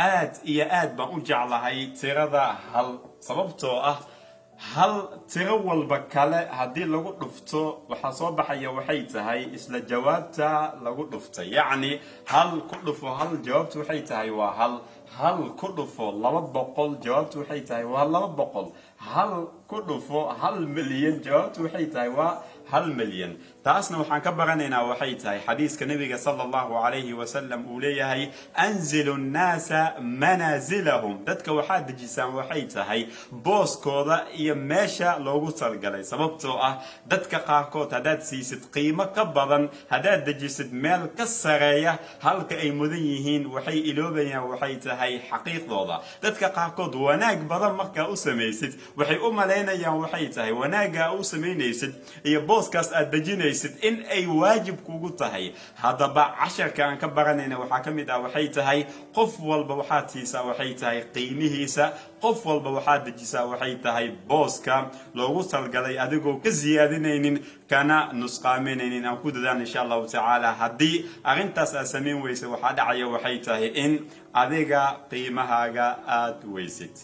aad iyo aad baan u jeclahay tirada hal sababtoo ah hal tiro walba kale haddii lagu dhufto waxa soo baxaya waxay tahay isla jawaabta lagu dhuftay yacni hal ku dhufo hal jawaabtu waxay tahay waa hal ku dhufo 200 jawaabtu waxay tahay waa 200 hal ku dhufo 1 milyan jawaabtu waxay tahay waa 1 milyan taasna waxaan ka baranaynaa waxay tahay xadiiska nabiga sallallahu alayhi wa sallam uu leeyahay anzilu an-nasa manazilahum dadka waxa dejisaan waxay tahay booskooda iyo meesha loogu talgalay sababtoo ah dadka qaarkood hadaad siisid qiimo ka badan hadaad dejisid meel ka sareeya halka ay mudan yihiin waxay iloobayaan waxay tahay xaqiiqdooda dadka qaarkood wanaag badan marka u sameeysid waxay u maleynayaan waxay tahay wanaaga u sameynaysid iyo booskaas aad dejinaysid in ay waajib kugu tahay hadaba casharka aan ka baranayna waxa kamid ah waxay tahay qof walba waxa tiisa waxay tahay qiimihiisa qof walba waxa dejisaa waxay tahay booska loogu talgalay adigoo ka ziyaadinaynin kana nusqaaminaynin aan ku dadaan insha Allah ta'ala hadii arintaas aad sameyn weyso waxa dhacaya waxay tahay in adiga qiimahaaga aad weysid